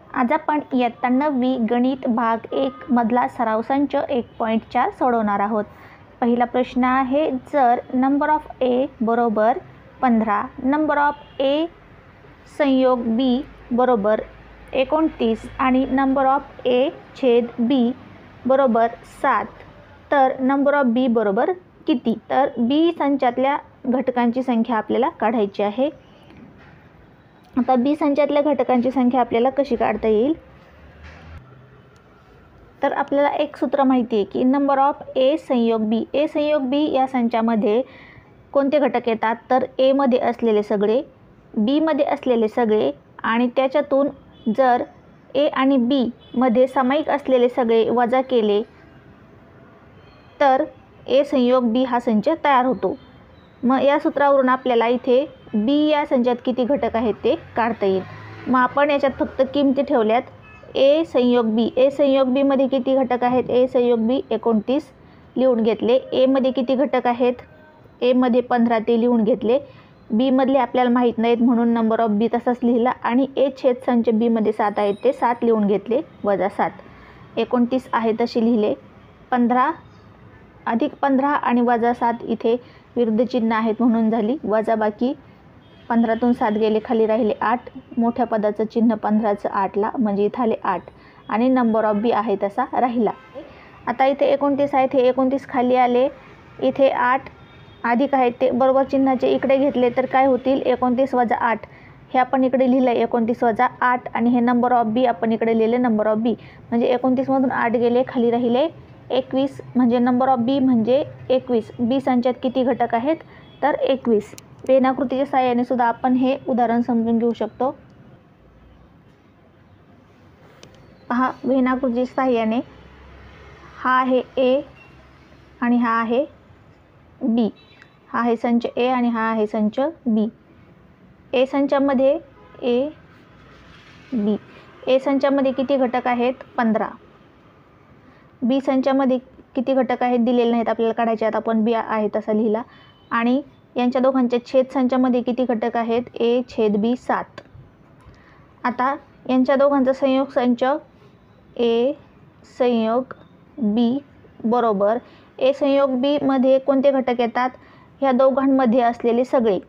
आज आपण इयत्ता 9वी गणित भाग 1 मधला सराव संच 1.4 सोडवणार आहोत। पहिला प्रश्न आहे, जर नंबर ऑफ ए बरोबर 15, नंबर ऑफ ए संयोग बी बरोबर 29 आणि नंबर ऑफ ए छेद बी बरोबर 7, तर नंबर ऑफ बी बरोबर किती? तर बी संचातल्या घटकांची संख्या आपल्याला काढायची आहे। आता बी संचातल्या घटकांची संख्या आपल्याला कशी काढता येईल? तर आपल्याला एक सूत्र माहिती आहे की नंबर ऑफ ए संयोग बी, ए संयोग बी या संचामध्ये कोणते घटक येतात? तर ए मध्ये असलेले सगळे, बी मध्ये असलेले सगळे आणि त्याच्यातून जर ए आणि बी मध्ये सामायिक असलेले सगळे वजा केले तर ए संयोग बी हा संच तयार होतो। मग या सूत्रावरून आपल्याला इथे बी या संचात किती घटक आहेत ते काढता येईल। मग आपण याच्यात फक्त किमती ठेवल्यात, ए संयोग बी, ए संयोग बी मध्ये किती घटक आहेत? ए संयोग बी 29 लिहून घेतले। ए मध्ये किती घटक आहेत? ए मध्ये 15 ते लिहून घेतले। बी मधले आपल्याला माहीत नाहीत म्हणून नंबर ऑफ बी तसाच लिहिला आणि ए छेद संच बी मध्ये 7 आहेत ते 7 लिहून घेतले, वजा 7, 29 आहे तसे लिहिले। 15 अधिक 15 आणि वजा 7 इथे विरुद्ध चिन्ह आहेत म्हणून झाली वजा बाकी। 15तून 7 गेले, खाली राहिले 8, मोठ्या पदाचं चिन्ह 15चं 8ला म्हणजे इथे आले 8 आणि नंबर ऑफ बी आहे तसा राहिला। आता इथे 29 आहेत, हे 29 खाली आले, इथे 8 अधिक आहेत ते बरोबर चिन्हाचे इकडे घेतले तर काय होतील? 29 वजा 8 हे आपण इकडे लिहिलं 29 वजा 8 आणि हे नंबर ऑफ बी आपण इकडे लिहिले नंबर ऑफ बी म्हणजे 29 मधून 8 गेले, खाली राहिले 21 म्हणजे नंबर ऑफ बी म्हणजे 21। बी संचात किती घटक आहेत? तर 21। वेनाकृतीच्या सहाय्याने सुद्धा आपण हे उदाहरण समजून घेऊ शकतो। पहा, वेनाकृतीच्या सहाय्याने हा आहे ए आणि हा आहे बी, हा आहे संच ए आणि हा आहे संच बी। ए संचामध्ये ए बी, ए संचामध्ये किती घटक आहेत? 15। बी संचामध्ये किती घटक आहेत दिलेले नाहीत, आपल्याला काढायचे आहेत, आपण बी आहे तसा लिहिला। आणि यांच्या दोघांच्या छेद संचामध्ये किती घटक आहेत? ए छेद बी 7। आता यांच्या दोघांचा संयोग संच ए संयोग बी बरोबर ए संयोग बी मध्ये कोणते घटक येतात? ह्या दोघांमध्ये असलेले सगळे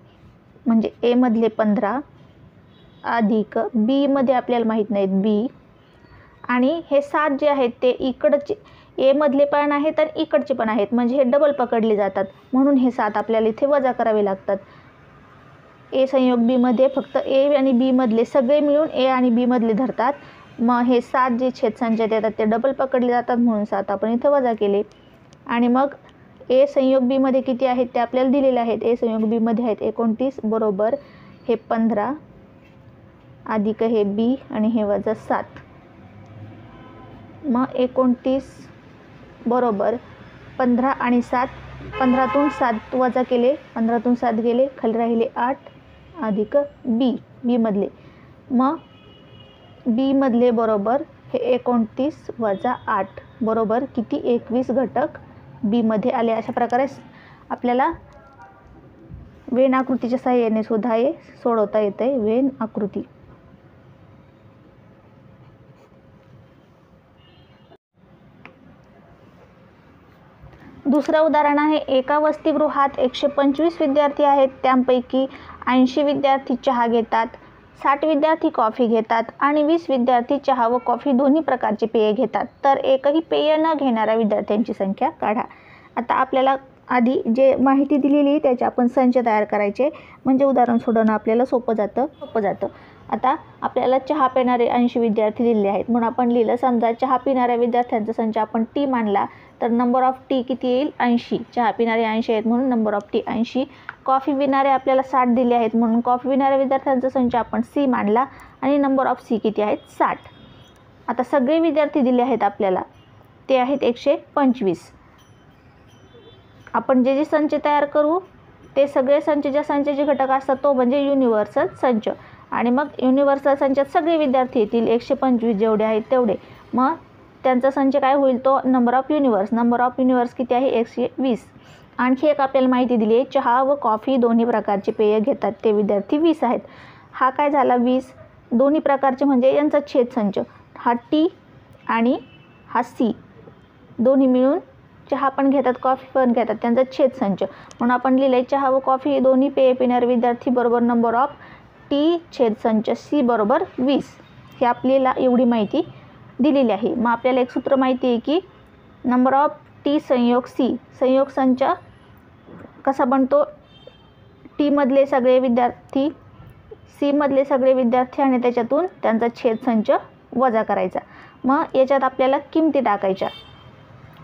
म्हणजे ए मधले 15 अधिक बी मध्ये आपल्याला माहीत नाहीत बी आणि हे 7 जे आहेत ते इकडचे ए मधले पण आहेत आणि इकडचे पण आहेत म्हणजे हे डबल पकडले जातात म्हणून हे 7 आपल्याला इथे वजा करावे लागतात। ए संयोग बी मध्ये फक्त ए आणि बी मधले सगळे मिळून ए आणि बी मधले धरतात, मग हे 7 जे छेद संचात येतात ते डबल पकडले जातात म्हणून 7 आपण इथे वजा केले। आणि मग ए संयोग बी मध्ये किती आहेत ते आपल्याला दिलेले आहेत, ए संयोग बी मध्ये आहेत 29 बरोबर हे 15 अधिक हे बी आणि हे वजा 7, मग 29 बरोबर 15 आणि 7, 15तून 7 वजा केले, 15तून 7 गेले, खाली राहिले 8 अधिक बी, बी मधले, मग बी मधले बरोबर हे 29 वजा 8 बरोबर किती? 21 घटक बी मध्ये आले। अशा प्रकारे आपल्याला वेन आकृतीच्या सहाय्याने सुद्धा हे सोडवता येते, वेन आकृती। दुसरं उदाहरण आहे, एका वसतिगृहात 125 विद्यार्थी आहेत, त्यापैकी 80 विद्यार्थी चहा घेतात, 60 विद्यार्थी कॉफी घेतात आणि 20 विद्यार्थी चहा व कॉफी दोन्ही प्रकारचे पेय घेतात, तर एकही पेय न घेणाऱ्या विद्यार्थ्यांची संख्या काढा। आता आपल्याला आधी जे माहिती दिलेली त्याचे आपण संच तयार करायचे म्हणजे उदाहरण सोडवणं आपल्याला सोपं जातं। आता आपल्याला चहा पिणारे 80 विद्यार्थी दिलेले आहेत म्हणून आपण लिहिलं, समजा चहा पिणाऱ्या विद्यार्थ्यांचा संच आपण टी मानला तर नंबर ऑफ टी किती येईल? 80। चहा पिणारे 80 आहेत म्हणून नंबर ऑफ टी 80। कॉफी पिणारे आपल्याला 60 दिले आहेत म्हणून कॉफी पिणाऱ्या विद्यार्थ्यांचा संच आपण सी मानला आणि नंबर ऑफ सी किती आहेत? 60। आता सगळे विद्यार्थी दिले आहेत आपल्याला ते आहेत 125। आपण जे संच तयार करू ते सगळे संच, ज्या संचाचे घटक असतात तो म्हणजे युनिव्हर्सल संच आणि मग युनिव्हर्सल संचात सगळे विद्यार्थी येतील 125 जेवढे आहेत तेवढे, मग त्यांचा संच काय होईल? तो नंबर ऑफ युनिव्हर्स किती आहे? 120। आणखी एक आपल्याला माहिती दिली आहे, चहा व कॉफी दोन्ही प्रकारचे पेय घेतात ते विद्यार्थी 20 आहेत। हा काय झाला? 20 दोन्ही प्रकारचे म्हणजे यांचा छेदसंच, हा टी आणि हा सी, दोन्ही मिळून चहा पण घेतात कॉफी पण घेतात, त्यांचा छेदसंच. म्हणून आपण लिहिलं चहा व कॉफी हे दोन्ही पेय पिणारे विद्यार्थी बरोबर नंबर ऑफ टी छेदसंच सी बरोबर 20. हे आपल्याला एवढी माहिती दिलेली आहे. मग आपल्याला एक सूत्र माहिती आहे की नंबर ऑफ टी संयोग सी, संयोग संच कसा बनतो, टीमधले सगळे विद्यार्थी, सीमधले सगळे विद्यार्थी आणि त्याच्यातून त्यांचा छेदसंच वजा करायचा. मग याच्यात आपल्याला किमती टाकायच्या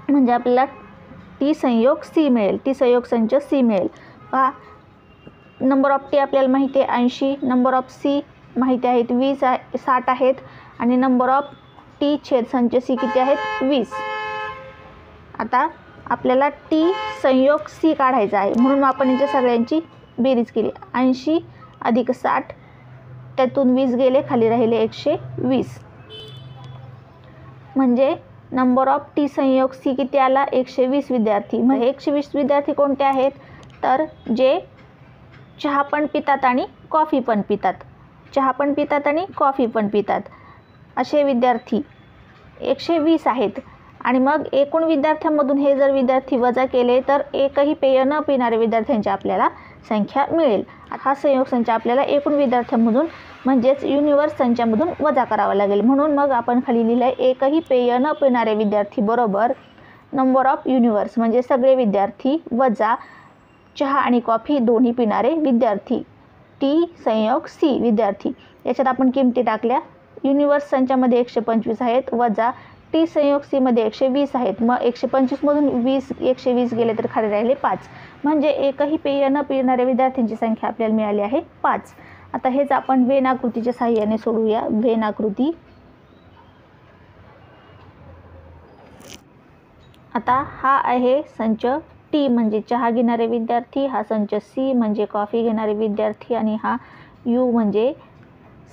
म्हणजे आपल्याला टी संयोग सी मिळेल, टी संयोग संच सी मिळेल. पहा नंबर ऑफ टी आपल्याला माहिती आहे 80, नंबर ऑफ सी माहिती आहेत 20 आहे 60 आहेत आणि नंबर ऑफ टी छेदसंच सी किती आहेत 20. आता आपल्याला टी संयोग सी काढायचा आहे म्हणून आपण याच्या सगळ्यांची बेरीज केली. 80 अधिक 60, त्यातून 20 गेले, खाली राहिले 120. म्हणजे नंबर ऑफ टी संयोग सी किती आला 120 विद्यार्थी. मग 120 विद्यार्थी कोणते आहेत तर जे चहा पण पितात आणि कॉफी पण पितात, चहा पण पितात आणि कॉफी पण पितात असे विद्यार्थी 120 आहेत. आणि मग एकूण विद्यार्थ्यांमधून हे जर विद्यार्थी वजा केले तर एकही पेय न पिणारे विद्यार्थ्यांची आपल्याला संख्या मिळेल. हा संयोग संच आपल्याला एकूण विद्यार्थ्यांमधून म्हणजेच युनिवर्स संचामधून वजा करावा लागेल. म्हणून मग आपण खाली लिहिलं आहे एकही पेय न पिणारे विद्यार्थी बरोबर नंबर ऑफ युनिवर्स म्हणजे सगळे विद्यार्थी वजा चहा आणि कॉफी दोन्ही पिणारे विद्यार्थी टी संयोग सी विद्यार्थी. याच्यात आपण किमती टाकल्या. युनिवर्स संचामध्ये 125 आहेत वजा टी संयोग सी मध्ये 120 आहेत. मग 125 मधून 120 गेले तर खाली राहिले 5. म्हणजे एकही पेय न पिणाऱ्या विद्यार्थ्यांची संख्या आपल्याला मिळाली आहे 5. आता हेच आपण वेन आकृतीच्या साहाय्याने सोडवूया. वेन आकृती. आता हा आहे संच टी म्हणजे चहा घेणारे विद्यार्थी, हा संच सी म्हणजे कॉफी घेणारे विद्यार्थी आणि हा यू म्हणजे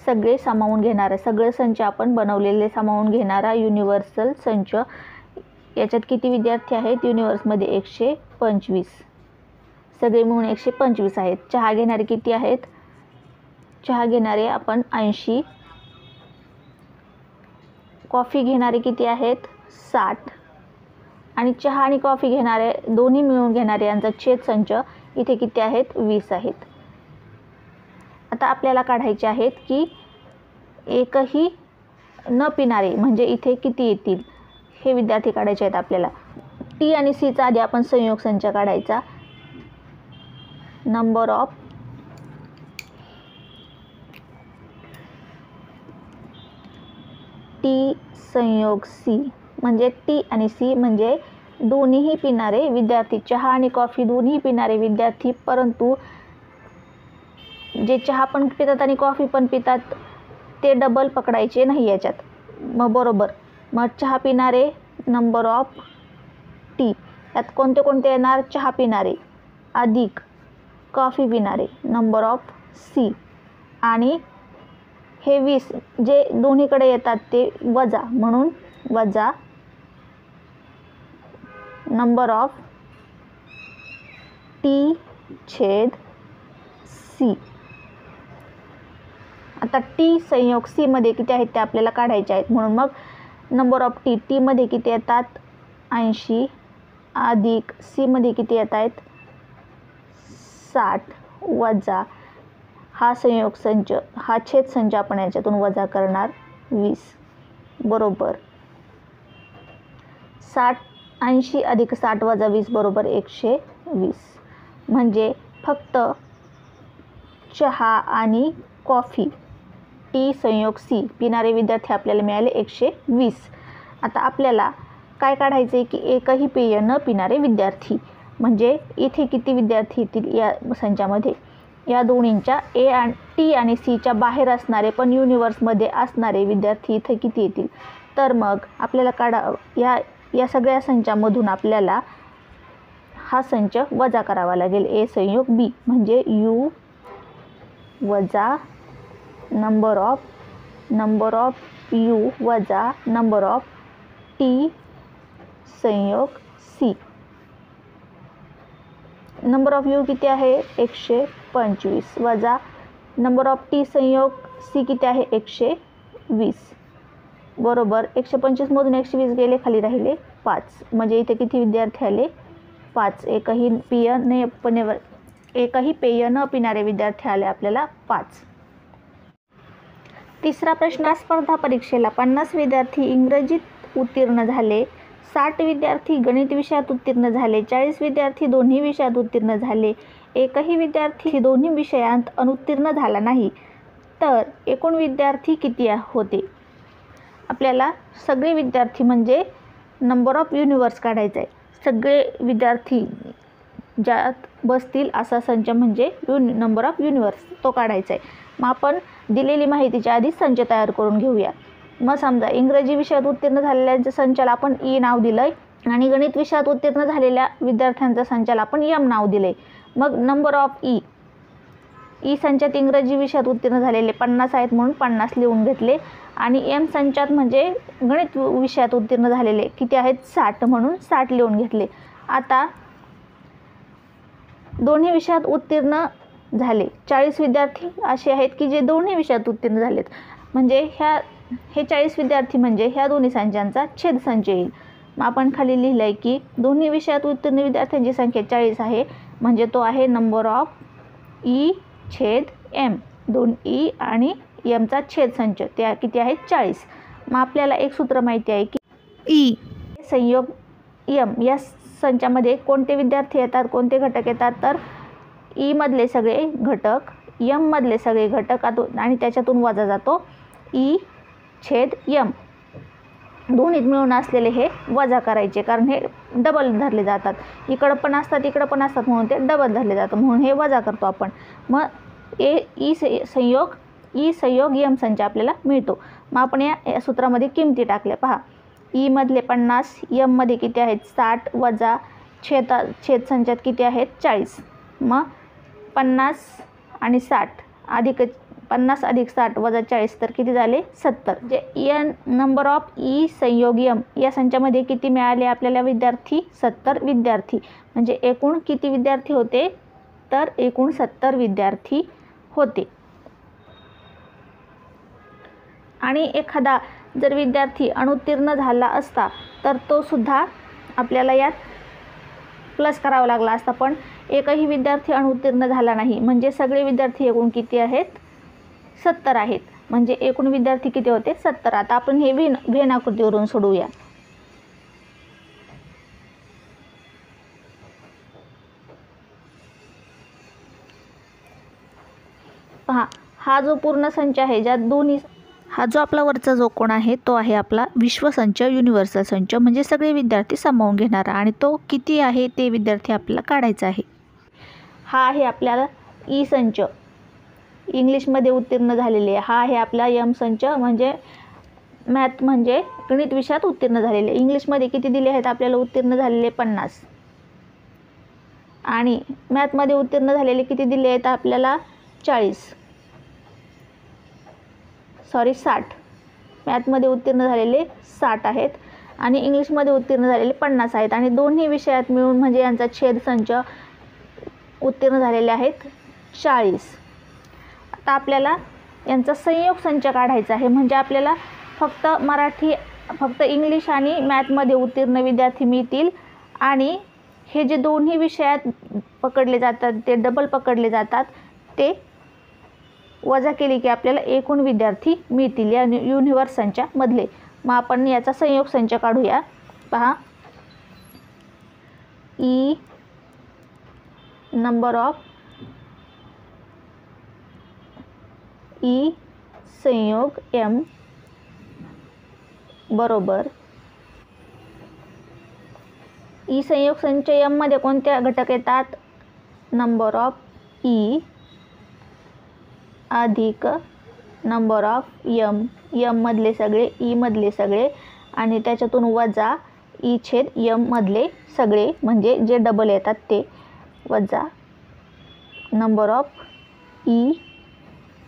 सगळे सामावून घेणारा, सगळे संच आपण बनवलेले सामावून घेणारा युनिव्हर्सल संच. याच्यात किती विद्यार्थी आहेत युनिवर्समध्ये 125, सगळे मिळून 125 आहेत. चहा घेणारे किती आहेत, चहा घेणारे आपण 80, कॉफी घेणारे किती आहेत 60 आणि चहा आणि कॉफी घेणारे दोन्ही मिळून घेणारे यांचा छेदसंच इथे किती आहेत 20 आहेत. आता आपल्याला काढायचे आहेत की एकही न पिणारे म्हणजे इथे किती येतील हे विद्यार्थी काढायचे आहेत आपल्याला. टी आणि सीचा आधी आपण संयोग संच काढायचा. नंबर ऑफ टी संयोग सी म्हणजे टी आणि सी म्हणजे दोन्हीही पिणारे विद्यार्थी, चहा आणि कॉफी दोन्ही पिणारे विद्यार्थी, परंतु जे चहा पण पितात आणि कॉफी पण पितात ते डबल पकडायचे नाही याच्यात. मग बरोबर मग चहा पिणारे नंबर ऑफ टी, यात कोणते कोणते येणार चहा पिणारे अधिक कॉफी पिणारे नंबर ऑफ सी आणि हे 20 जे दोन्हीकडे येतात ते वजा म्हणून वजा नंबर ऑफ टी छेद सी. आता टी संयोग सी मध्ये किती आहेत ते आपल्याला काढायचे आहेत म्हणून मग नंबर ऑफ टी मध्ये किती येतात 80 अधिक सी मध्ये किती येत आहेत 60 वजा हा संयोग संच हा छेद संच आपण याच्यातून वजा करणार 20 बरोबर 80 अधिक 60 वजा 20 बरोबर 120. म्हणजे फक्त चहा आणि कॉफी टी संयोग सी पिणारे विद्यार्थी आपल्याला मिळाले 120. आता आपल्याला काय काढायचे आहे की एकही पेय न पिणारे विद्यार्थी म्हणजे इथे किती विद्यार्थी येतील या संचामध्ये, या दोन्हींच्या ए आणि टी आणि सीच्या बाहेर असणारे पण युनिवर्समध्ये असणारे विद्यार्थी इथे किती येतील. तर मग आपल्याला या सगळ्या संचामधून आपल्याला हा संच वजा करावा लागेल. ए संयोग बी म्हणजे यू वजा नंबर ऑफ यू वजा नंबर ऑफ टी संयोग सी. नंबर ऑफ यू किती आहे 125 वजा नंबर ऑफ टी संयोग सी किती आहे 120 बरोबर 125 मधून 120 गेले खाली राहिले 5 म्हणजे इथे किती विद्यार्थी आले 5 एकही पेय न पिणारे विद्यार्थी आले आपल्याला 5. तिसरा प्रश्न स्पर्धा परीक्षेला 50 विद्यार्थी इंग्रजीत उत्तीर्ण झाले, 60 विद्यार्थी गणित विषयात उत्तीर्ण झाले, 40 विद्यार्थी दोन्ही विषयात उत्तीर्ण झाले, एकही विद्यार्थी दोन्ही विषयांत अनुत्तीर्ण झाला नाही, तर एकूण विद्यार्थी किती होते. आपल्याला सगळे विद्यार्थी म्हणजे नंबर ऑफ युनिवर्स काढायचा आहे. सगळे विद्यार्थी ज्यात बसतील असा संच म्हणजे नंबर ऑफ युनिवर्स तो काढायचा आहे. मग आपण दिलेली माहितीच्या आधी संच तयार करून घेऊया. मग समजा इंग्रजी विषयात उत्तीर्ण झालेल्या संचाला आपण ई नाव दिलं आहे आणि गणित विषयात उत्तीर्ण झालेल्या विद्यार्थ्यांच्या संचाला आपण एम नाव दिलं आहे. मग नंबर ऑफ ई संचात इंग्रजी विषयात उत्तीर्ण झालेले 50 आहेत म्हणून 50 लिहून घेतले आणि एम संचात म्हणजे गणित विषयात उत्तीर्ण झालेले किती आहेत 60 म्हणून 60 लिहून घेतले. आता दोन्ही विषयात उत्तीर्ण झाले 40 विद्यार्थी असे आहेत की जे दोन्ही विषयात उत्तीर्ण झालेत म्हणजे हे 40 विद्यार्थी म्हणजे ह्या दोन्ही संचांचा छेद संच येईल. मग आपण खाली लिहिलं आहे की दोन्ही विषयात उत्तीर्ण विद्यार्थ्यांची संख्या 40 आहे म्हणजे तो आहे नंबर ऑफ ई छेद एम. 2 ई आणि एमचा छेद संच त्या किती आहेत 40. मग आपल्याला एक सूत्र माहिती आहे की ई संयोग एम या संचामध्ये कोणते विद्यार्थी येतात कोणते घटक येतात तर ई मधले सगळे घटक एम मधले सगळे घटक आणि त्याच्यातून वजा जातो ई छेद एम. दोन्हीत मिळून असलेले हे वजा करायचे कारण हे डबल धरले जातात. इकडं पण असतात इकडं पण असतात म्हणून ते डबल धरले जातं म्हणून हे वजा करतो आपण. मग ई संयोग एम संच आपल्याला मिळतो. मग आपण या सूत्रामध्ये किमती टाकल्या. पहा ई मधले 50 एम मध्ये किती आहेत 60 वजा छेद संचात किती आहेत 40. मग 50 आणि 60 अधिक 50 अधिक 60 वजा 40 तर किती झाले 70. जे एन नंबर ऑफ ई संयोग एम या संचामध्ये किती मिळाले आपल्याला विद्यार्थी 70 विद्यार्थी म्हणजे एकूण किती विद्यार्थी होते तर एकूण 70 विद्यार्थी होते. आणि एखादा जर विद्यार्थी अनुत्तीर्ण झाला असता तर तो सुद्धा आपल्याला यात प्लस करावा लागला असता पण एकही विद्यार्थी अनुत्तीर्ण झाला नाही म्हणजे सगळे विद्यार्थी एकूण किती आहेत 70 आहेत म्हणजे एकूण विद्यार्थी किती होते 70. आता आपण हे व्हेन आकृतीवरून सोडवूया. पहा हा जो पूर्ण संच आहे ज्यात दोन्ही हा जो आपला वरचा जो कोण आहे तो आहे आपला विश्वसंच युनिव्हर्सल संच म्हणजे सगळे विद्यार्थी सामावून घेणारा आणि तो किती आहे ते विद्यार्थी आपल्याला काढायचा आहे. हा आहे आपल्याला ई संच इंग्लिशमध्ये उत्तीर्ण झालेले. हा आहे आपला एम संच म्हणजे मॅथ म्हणजे गणित विषयात उत्तीर्ण झालेले. इंग्लिशमध्ये किती दिले आहेत आपल्याला उत्तीर्ण झालेले 50 आणि मॅथमध्ये उत्तीर्ण झालेले किती दिले आहेत आपल्याला 60. मॅथमध्ये उत्तीर्ण झालेले 60 आहेत आणि इंग्लिशमध्ये उत्तीर्ण झालेले 50 आहेत आणि दोन्ही विषयात मिळून म्हणजे यांचा छेद संच उत्तीर्ण झालेले आहेत 40. आता आपल्याला यांचा संयोग संच काढायचा आहे म्हणजे आपल्याला फक्त इंग्लिश आणि मॅथमध्ये उत्तीर्ण विद्यार्थी मिळतील आणि हे जे दोन्ही विषयात पकडले जातात ते डबल पकडले जातात ते वजा केले की आपल्याला एकूण विद्यार्थी मिळतील या युनिव्हर्स संचामधले. मग आपण याचा संयोग संच काढूया. पहा ई नंबर ऑफ ई संयोग एम बरोबर ई संयोग संच एम मध्ये कोणते घटक येतात नंबर ऑफ ई अधिक नंबर ऑफ एम मधले सगळे ई मधले सगळे आणि त्याच्यातून वजा ई छेद एम मधले सगळे म्हणजे जे डबल येतात ते वजा नंबर ऑफ ई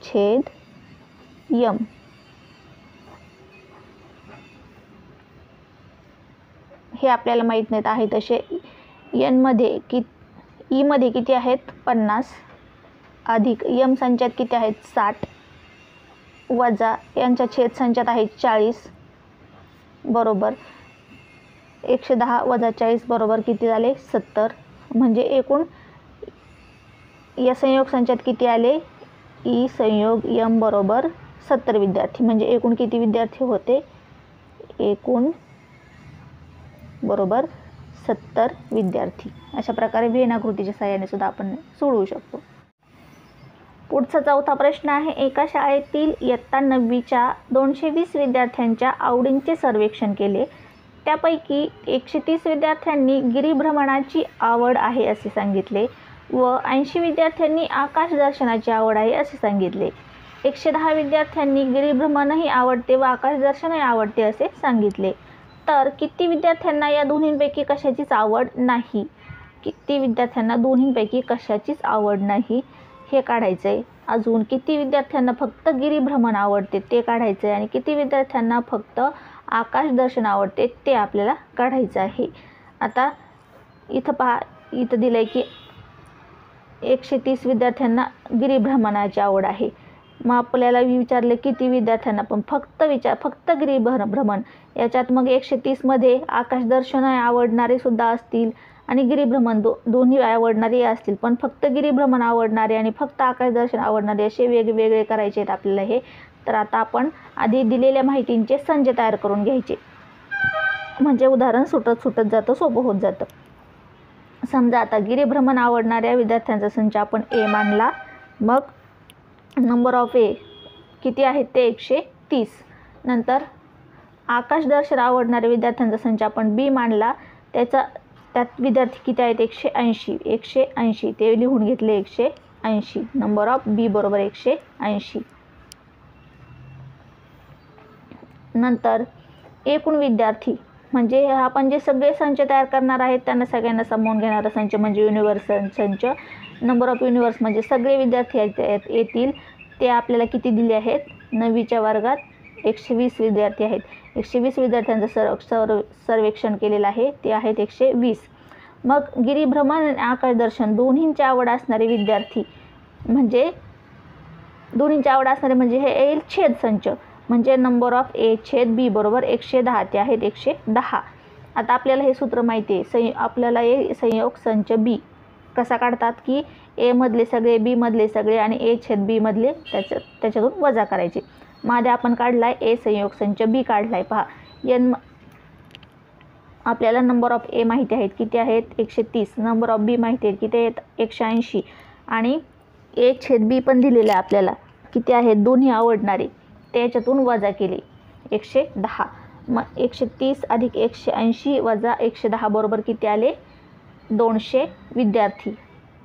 छेद एम. हे आपल्याला माहीत नाहीत आहे तसे एन मध्ये ई मध्ये किती आहेत 50 अधिक एम संचात किती आहेत 60 वजा यांच्या छेद संचात आहे 40 बरोबर 110 वजा 40 बरोबर किती झाले 70. म्हणजे एकूण या संयोग संचात किती आले ई संयोग एम बरोबर 70 विद्यार्थी. म्हणजे एकूण किती विद्यार्थी होते एकूण बरोबर 70 विद्यार्थी. अशा प्रकारे व्हेन आकृतीच्या सहाय्याने सुद्धा आपण सोडवू शकतो. पुढचा चौथा प्रश्न आहे, एका शाळेतील इयत्ता 9वीच्या 220 विद्यार्थ्यांच्या आवडींचे सर्वेक्षण केले. त्यापैकी 130 विद्यार्थ्यांनी गिरिभ्रमणाची आवड आहे असे सांगितले व 80 विद्यार्थ्यांनी आकाश दर्शनाची आवड आहे असे सांगितले. 110 विद्यार्थ्यांनी गिरिभ्रमणही आवडते व आकाश दर्शनही आवडते असे सांगितले. तर किती विद्यार्थ्यांना या दोन्हींपैकी कशाचीच आवड नाही? किती विद्यार्थ्यांना दोन्हींपैकी कशाचीच आवड नाही हे काढायचं आहे. अजून किती विद्यार्थ्यांना फक्त गिरिभ्रमण आवडते ते काढायचं आहे आणि किती विद्यार्थ्यांना फक्त आकाश दर्शन आवडते ते आपल्याला काढायचं आहे. आता इथं पहा, इथं दिलं आहे की 130 विद्यार्थ्यांना गिरिभ्रमणाची आवड आहे. मग आपल्याला विचारले किती विद्यार्थ्यांना, पण फक्त गिरिभ्रमण याच्यात मग 130 मध्ये आकाश दर्शन आवडणारे सुद्धा असतील आणि गिरिभ्रमण दोन्ही आवडणारे असतील. पण फक्त गिरिभ्रमण आवडणारे आणि फक्त आकाश दर्शन आवडणारे असे वेगवेगळे करायचे आहेत आपल्याला हे. तर आता आपण आधी दिलेल्या माहितींचे संच तयार करून घ्यायचे, म्हणजे उदाहरण सुटत जातं, सोपं होत जातं. समजा आता गिरिभ्रमण आवडणाऱ्या विद्यार्थ्यांचा संच आपण ए मानला. मग नंबर ऑफ ए किती आहेत ते 130. नंतर आकाश दर्शन आवडणाऱ्या विद्यार्थ्यांचा संच आपण बी मानला. त्यात विद्यार्थी किती आहेत 180 ते लिहून घेतले 180. नंबर ऑफ बी बरोबर 180. नंतर एकूण विद्यार्थी म्हणजे आपण जे सगळे संच तयार करणार आहेत त्यांना सगळ्यांना सामावून घेणारा संच म्हणजे युनिव्हर्सल संच. नंबर ऑफ युनिव्हर्स म्हणजे सगळे विद्यार्थी येतील ते आपल्याला किती दिले आहेत 9वीच्या वर्गात 120 विद्यार्थी आहेत. 120 विद्यार्थ्यांचं सर्वेक्षण केलेलं आहे, ते आहेत 120. मग गिरिभ्रमण आणि आकाशदर्शन दोन्हींची आवड असणारे विद्यार्थी म्हणजे हे येईल छेद संच, म्हणजे नंबर ऑफ ए छेद बी बरोबर 110 ते आहेत 110. आता आपल्याला हे सूत्र माहिती आहे, आपल्याला ए संयोग संच बी कसा काढतात की ए मधले सगळे बी मधले सगळे आणि ए छेद बी मधले त्याच्यातून वजा करायचे. मध्ये आपण काढलाय ए संयोग संच बी काढलाय. पहा एन आपल्याला नंबर ऑफ ए माहिती आहेत किती आहेत 130. नंबर ऑफ बी माहिती आहेत किती आहेत 180 आणि ए छेद बी पण दिलेलं आहे आपल्याला किती आहेत दोन्ही आवडणारे, त्याच्यातून वजा केले 110. मग 130 अधिक 180 वजा 110 बरोबर किती आले 200 विद्यार्थी.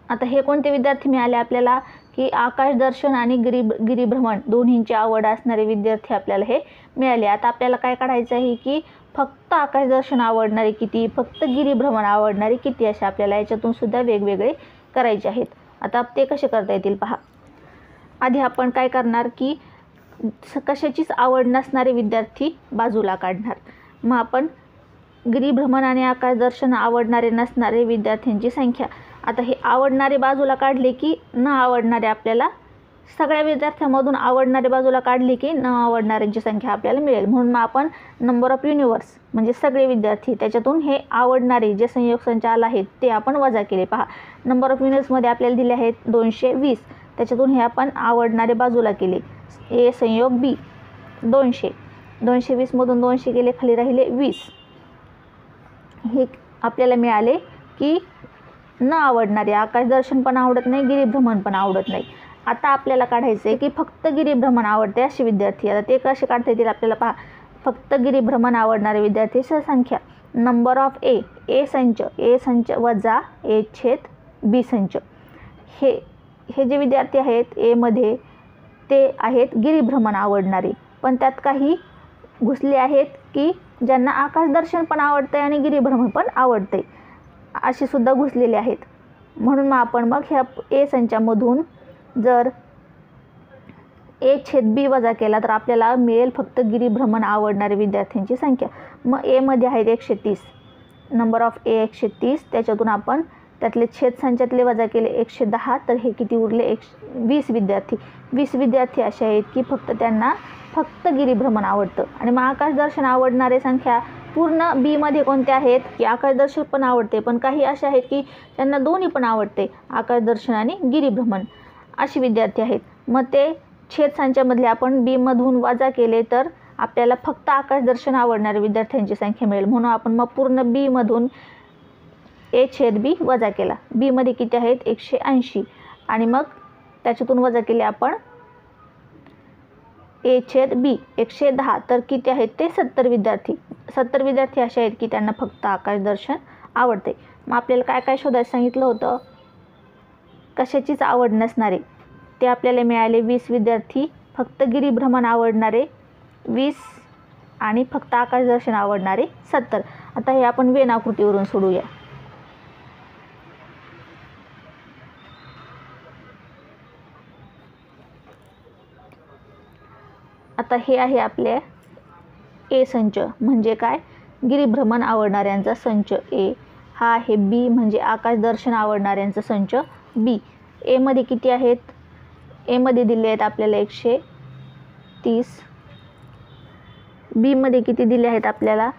आता हे कोणते विद्यार्थी मिळाले आपल्याला की आकाश दर्शन आणि गिरिभ्रमण दोन्हींची आवड असणारे विद्यार्थी आपल्याला हे मिळाले. आता आपल्याला काय काढायचं आहे की फक्त आकाश दर्शन आवडणारे किती, फक्त गिरिभ्रमण आवडणारे किती, असे आपल्याला याच्यातून सुद्धा वेगवेगळे करायचे आहेत. आता ते कसे करता येतील पहा. आधी आपण काय करणार की कशाचीच आवड नसणारे विद्यार्थी बाजूला काढणार. मग आपण गिरिभ्रमण आणि आकाश दर्शन आवडणारे नसणारे विद्यार्थ्यांची संख्या, आता हे आवडणारे बाजूला काढले की न आवडणारे आपल्याला सगळ्या विद्यार्थ्यांमधून आवडणारे बाजूला काढले की न आवडणाऱ्यांची संख्या आपल्याला मिळेल. म्हणून मग आपण नंबर ऑफ युनिव्हर्स म्हणजे सगळे विद्यार्थी त्याच्यातून हे आवडणारे जे संयोग संच आला आहेत ते आपण वजा केले. पहा नंबर ऑफ युनिव्हर्समध्ये आपल्याला दिले आहेत 220, त्याच्यातून हे आपण आवडणारे बाजूला केले. ए संयोग बी 220 मधून 200 गेले, खाली राहिले 20. हे आपल्याला मिळाले की न आवडणारे, आकाश दर्शन पण आवडत नाही, गिरिभ्रमण पण आवडत नाही. आता आपल्याला काढायचं आहे की फक्त गिरिभ्रमण आवडते असे विद्यार्थी. आता ते कसे काढता येतील आपल्याला पहा. फक्त गिरिभ्रमण आवडणारे विद्यार्थी संख्या नंबर ऑफ ए संच वजा ए छेद बी संच. हे जे विद्यार्थी आहेत ए मध्ये ते आहेत गिरिभ्रमण आवडणारे, पण त्यात काही घुसले आहेत की ज्यांना आकाश दर्शन पण आवडते आणि गिरिभ्रमण पण आवडते असे सुद्धा घुसलेले आहेत. म्हणून मग आपण ह्या ए संचामधून जर ए छेद बी वजा केला तर आपल्याला मिळेल फक्त गिरिभ्रमण आवडणारे विद्यार्थ्यांची संख्या. मग ए मध्ये आहेत 130, नंबर ऑफ ए 130, त्याच्यातून आपण त्यातले छेद संचातले वजा केले 110, तर हे किती उरले 20 विद्यार्थी. 20 विद्यार्थी असे आहेत की त्यांना फक्त गिरिभ्रमण आवडतं. आणि मग आकाशदर्शन आवडणारे संख्या पूर्ण बी मध्ये कोणत्या आहेत की आकाशदर्शन पण आवडते, पण काही असे आहेत की त्यांना दोन्ही पण आवडते, आकाशदर्शन आणि गिरिभ्रमण, अशी विद्यार्थी आहेत. मग ते छेद संचामधले आपण बी मधून वजा केले तर आपल्याला फक्त आकाशदर्शन आवडणाऱ्या विद्यार्थ्यांची संख्या मिळेल. म्हणून आपण मग पूर्ण बी मधून ए छेद बी वजा केला. बी मध्ये किती आहेत 180, आणि मग त्याच्यातून वजा केले आपण ए छेद बी 110, तर किती आहेत ते 70 विद्यार्थी. 70 विद्यार्थी असे आहेत की त्यांना फक्त आकाशदर्शन आवडते. मग आपल्याला काय काय शोधायला सांगितलं होतं, कशाचीच आवड नसणारे ते आपल्याला मिळाले 20 विद्यार्थी, फक्त गिरिभ्रमण आवडणारे 20 आणि फक्त आकाशदर्शन आवडणारे 70. आता हे आपण वेन आकृतीवरून सोडूया. आता हे आहे आपले ए संच, म्हणजे काय, गिरिभ्रमण आवडणाऱ्यांचा संच ए. हा आहे बी, म्हणजे आकाशदर्शन आवडणाऱ्यांचा संच बी. ए मध्ये किती आहेत, ए मध्ये दिले आहेत आपल्याला 130. बी मध्ये किती दिले आहेत आपल्याला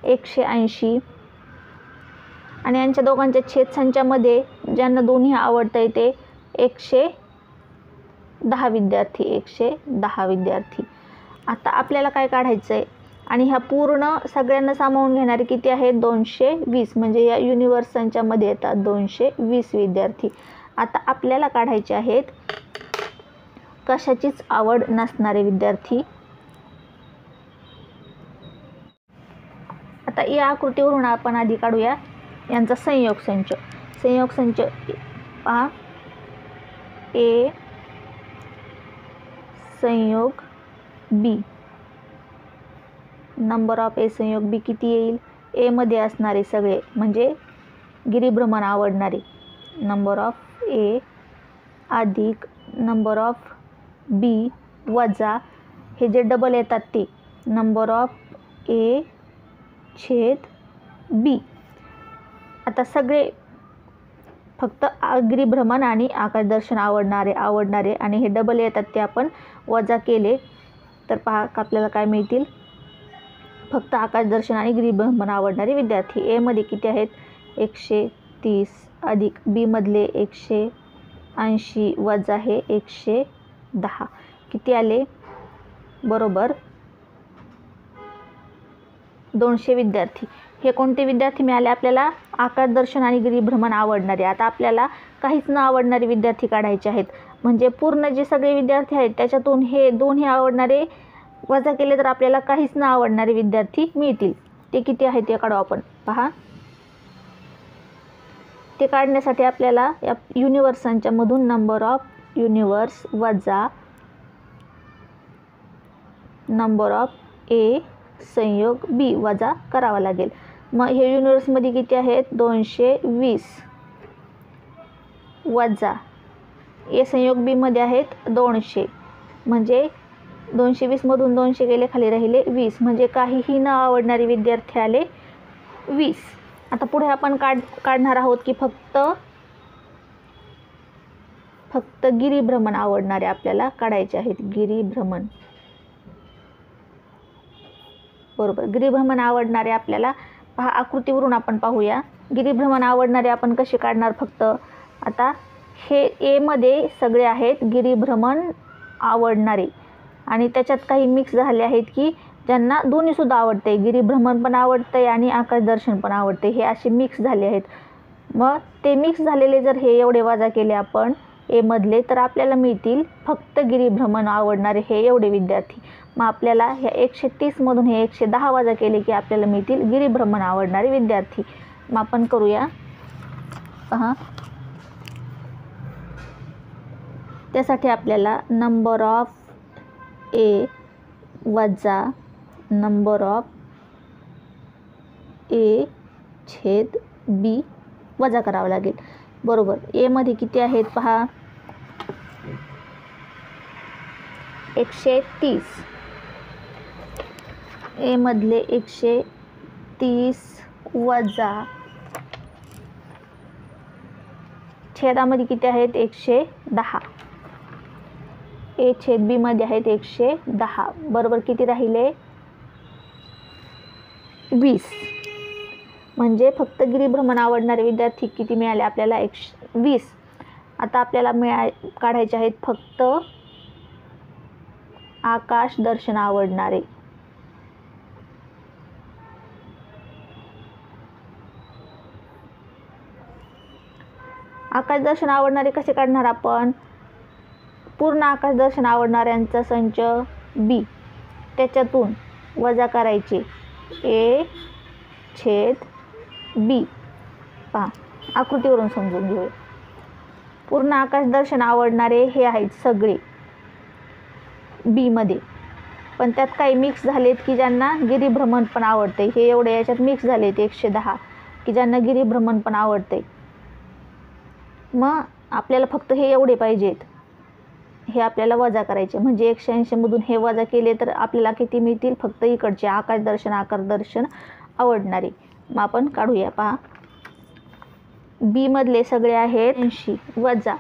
180. आणि यांच्या दोघांच्या छेद संचामध्ये ज्यांना दोन्ही आवडतंय ते 110 विद्यार्थी, 110 विद्यार्थी. आता आपल्याला काय काढायचं आहे, आणि ह्या पूर्ण सगळ्यांना सामावून घेणारे किती आहेत 220, म्हणजे या युनिवर्स संचामध्ये येतात 220 विद्यार्थी. आता आपल्याला काढायचे आहेत कशाचीच आवड नसणारे विद्यार्थी. आता या आकृतीवरून आपण आधी काढूया यांचा संयोग संच. संयोग संच पहा, ए संयोग बी, नंबर ऑफ ए संयोग बी किती येईल, ए मध्ये असणारे सगळे म्हणजे गिरिभ्रमण आवडणारे नंबर ऑफ ए अधिक नंबर ऑफ बी वजा हे जे डबल येतात ते नंबर ऑफ ए छेद बी. आता सगळे फक्त गिरिभ्रमण आणि आकाशदर्शन आवडणारे आणि हे डबल येतात ते आपण वजा केले तर पहा आपल्याला काय मिळतील, फक्त आकाशदर्शन आणि गिरिभ्रमण आवडणारे विद्यार्थी. ए मध्ये किती आहेत 130 अधिक बी मधले 180 वजा हे 110, किती आले, बरोबर 200 विद्यार्थी. हे कोणते विद्यार्थी मिळाले आपल्याला, आकाशदर्शन आणि गिरिभ्रमण आवडणारे. आता आपल्याला काहीच न आवडणारे विद्यार्थी काढायचे आहेत, म्हणजे पूर्ण जे सगळे विद्यार्थी आहेत त्याच्यातून हे दोन्ही आवडणारे वजा केले तर आपल्याला काहीच न आवडणारे विद्यार्थी मिळतील. ते किती आहेत ते काढू आपण. पहा, ते काढण्यासाठी आपल्याला या युनिवर्स संचामधून नंबर ऑफ युनिवर्स वजा नंबर ऑफ ए संयोग बी वजा करावा लागेल. मग हे युनिवर्समध्ये किती आहेत 220 वजा ए संयोग बी मध्ये आहेत 200, म्हणजे 220 मधून 200 गेले खाली राहिले 20, म्हणजे काहीही न आवडणारे विद्यार्थी आले 20. आता पुढे आपण काढणार आहोत की फक्त गिरिभ्रमण आवडणारे आपल्याला काढायचे आहेत. गिरिभ्रमण, बरोबर, गिरिभ्रमण आवडणारे आपल्याला पहा आकृतीवरून आपण पाहूया. गिरिभ्रमण आवडणारे आपण कसे काढणार, फक्त आता हे ए मध्ये सगळे आहेत गिरिभ्रमण आवडणारे आणि त्याच्यात काही मिक्स झाले आहेत की ज्यांना दोन्ही सुद्धा आवडते, गिरिभ्रमण पण आवडते आणि आकाशदर्शन पण आवडते, हे असे मिक्स झाले आहेत. मग ते मिक्स झालेले जर हे एवढे वजा केले आपण ए मधले तर आपल्याला मिळतील फक्त गिरिभ्रमण आवडणारे हे एवढे विद्यार्थी. मग आपल्याला ह्या 130 मधून हे 110 वजा केले की आपल्याला मिळतील गिरिभ्रमण आवडणारे विद्यार्थी. मग आपण करूया. पहा, त्यासाठी आपल्याला नंबर ऑफ ए वजा नंबर ऑफ ए छेद बी वजा करावं लागेल, बरोबर. ए मध्ये किती आहेत पहा 130, ए मधले 130 वजा छेदामध्ये किती आहेत 110, ए छेद बी मध्ये आहेत 110, बरोबर किती राहिले 20. म्हणजे फक्त गिरीभ्रमण आवडणारे विद्यार्थी किती मिळाले आपल्याला 120. आता आपल्याला काढायचे आहेत फक्त आकाश दर्शन आवडणारे. आकाश दर्शन आवडणारे कसे काढणार आपण? पूर्ण आकाश दर्शन आवडणाऱ्यांचा संच बी, त्याच्यातून वजा करायचे ए छेद बी. पहा आकृतीवरून समजून घेऊया. पूर्ण आकाश दर्शन आवडणारे हे आहेत सगळे बी मध्ये, पण त्यात काही मिक्स झालेत की ज्यांना गिरीभ्रमण पण आवडते. हे एवढे याच्यात मिक्स झालेत 110 की ज्यांना गिरीभ्रमण पण आवडते. मग आपल्याला फक्त हे एवढे पाहिजेत, हे आपल्याला वजा करायचे. म्हणजे 180 मधून हे वजा केले तर आपल्याला किती मिळतील? फक्त इकडचे आकाश दर्शन आकार दर्शन आवडणारे. मग आपण काढूया. पहा बी मधले सगळे आहेत 80 वजा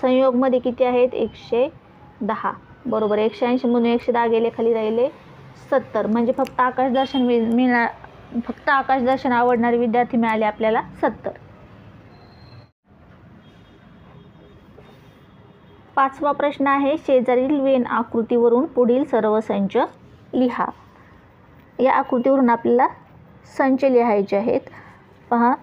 संयोगमध्ये किती आहेत 110, बरोबर 180 मधून 110 गेले खाली राहिले 70. म्हणजे फक्त आकाश दर्शन फक्त आकाश दर्शन आवडणारे विद्यार्थी मिळाले आपल्याला 70. 5वा प्रश्न आहे शेजारील वेन आकृतीवरून पुढील सर्व संच लिहा. या आकृतीवरून आपल्याला संच लिहायचे आहेत. पहा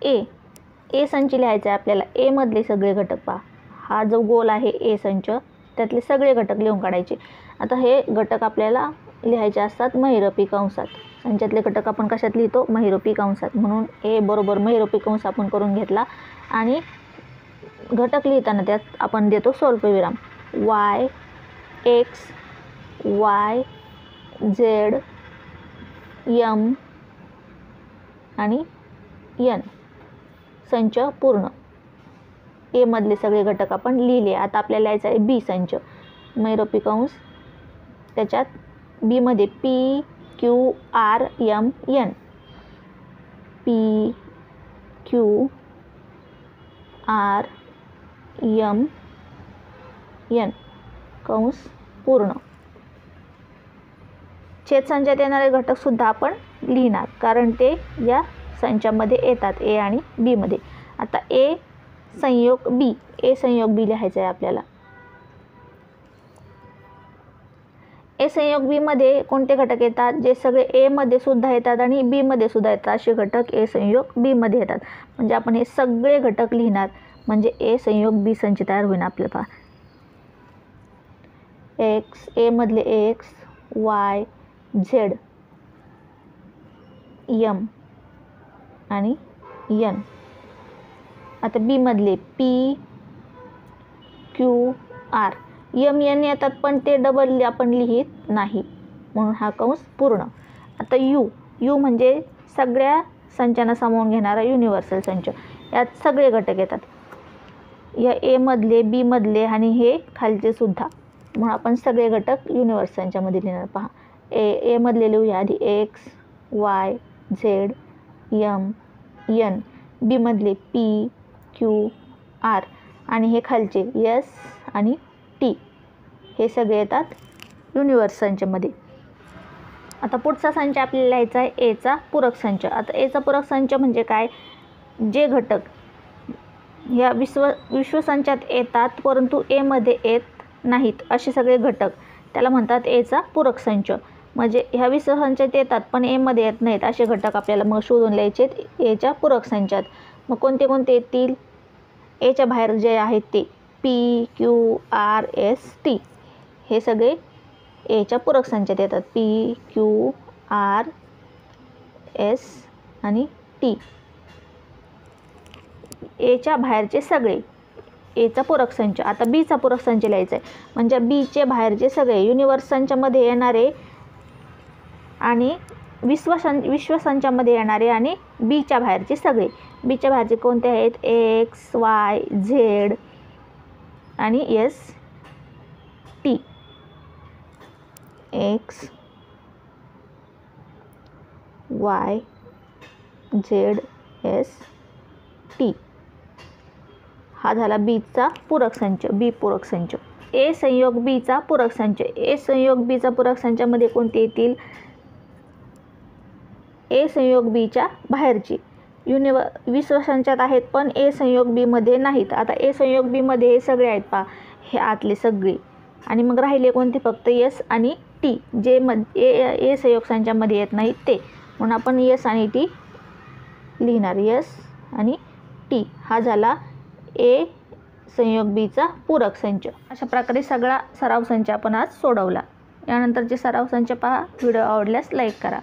ए संच लिहायचा आहे आपल्याला. ए मधले सगळे घटक पहा, हा जो गोल आहे ए संच, त्यातले सगळे घटक लिहून काढायचे. आता हे घटक आपल्याला लिहायचे असतात महिरपी कंसात. संचातले घटक आपण कशात लिहितो? महिरपी कंसात. म्हणून ए बरोबर महिरपी कंस आपण करून घेतला आणि घटक लिहिताना त्यात आपण देतो स्वल्पविराम. Y x Y Z m आणि यन संच पूर्ण. ए मधले सगळे घटक आपण लिहिले. आता आपल्याला लिहायचं आहे बी संच. महिरपी कंस, त्याच्यात बी मध्ये p q r m n. P q r m n कंस पूर्ण. छेद संचात येणारे घटक सुद्धा आपण लिहिणार, कारण ते या संचामध्ये येतात ए आणि बी मध्ये. आता ए संयोग बी, ए संयोग बी लिहायचं आहे आपल्याला. ए संयोग बी मध्ये कोणते घटक येतात? जे सगळे ए मध्ये सुद्धा येतात आणि बी मध्ये सुद्धा येतात असे घटक ए संयोग बी मध्ये येतात. म्हणजे आपण हे सगळे घटक लिहिणार, म्हणजे ए संयोग बी संच तयार होईल आपल्याला. पहा एक्स, ए मधले एक्स वाय झेड यम आणि यन. आता बी मधले P q r m n येतात, पण ते डबल आपण लिहित नाही, म्हणून हा कंस पूर्ण. आता यू म्हणजे सगळ्या संचांना सामावून घेणारा युनिव्हर्सल संच. यात सगळे घटक येतात, या ए मधले बी मधले आणि हे खालचे सुद्धा, म्हणून आपण सगळे घटक युनिव्हर्सल संचामध्ये लिहिणार. पहा ए मधले लिहूया आधी X Y Z M N. B मधले पी क्यू आर आणि हे खालचे एस आणि टी, हे सगळे येतात युनिव्हर्सल संचामध्ये. आता पुढचा संच आपल्याला लिहायचा आहे एचा पूरक संच. आता एचा पूरक संच म्हणजे काय? जे घटक ह्या विश्वसंचात येतात परंतु ए मध्ये येत नाहीत असे सगळे घटक, त्याला म्हणतात एचा पूरक संच. म्हणजे ह्या विश्वसंचात येतात पण ए मध्ये येत नाहीत असे घटक आपल्याला मग शोधून लिहायचे एच्या पूरक संचात. मग कोणते कोणते येतील? एच्या बाहेर जे आहेत ते p q r s t, हे सगळे एच्या पूरक संचात येतात. पी क्यू आर एस आणि टी, एच्या बाहेरचे सगळे एचा पूरक संच. आता बीचा पूरक संच लिहायचा आहे, म्हणजे बीचे बाहेरचे सगळे युनिव्हर्सल संचामध्ये येणारे आणि विश्वसंचामध्ये येणारे आणि बीच्या बाहेरचे सगळे. बीच्या बाहेरचे कोणते आहेत? एक्स वाय झेड आणि S T, x Y Z S T हा झाला बीचा पूरक संच, बी पूरक संच. ए संयोग बीचा पूरक संच, ए संयोग बीचा पूरक संचामध्ये कोणते येतील? ए संयोग बीच्या बाहेरची विश्व संचात आहेत पण ए संयोग बीमध्ये नाहीत. आता ए संयोग बीमध्ये हे सगळे आहेत पहा, हे आतले सगळे, आणि मग राहिले कोणते? फक्त एस आणि टी, जे ए संयोग संचामध्ये येत नाहीत ते. म्हणून आपण एस आणि टी लिहिणार. एस आणि टी हा झाला ए संयोग बीचा पूरक संच. अशा प्रकारे सगळा सराव संच आपण आज सोडवला. यानंतरचे सराव संच पहा. व्हिडिओ आवडल्यास लाईक करा.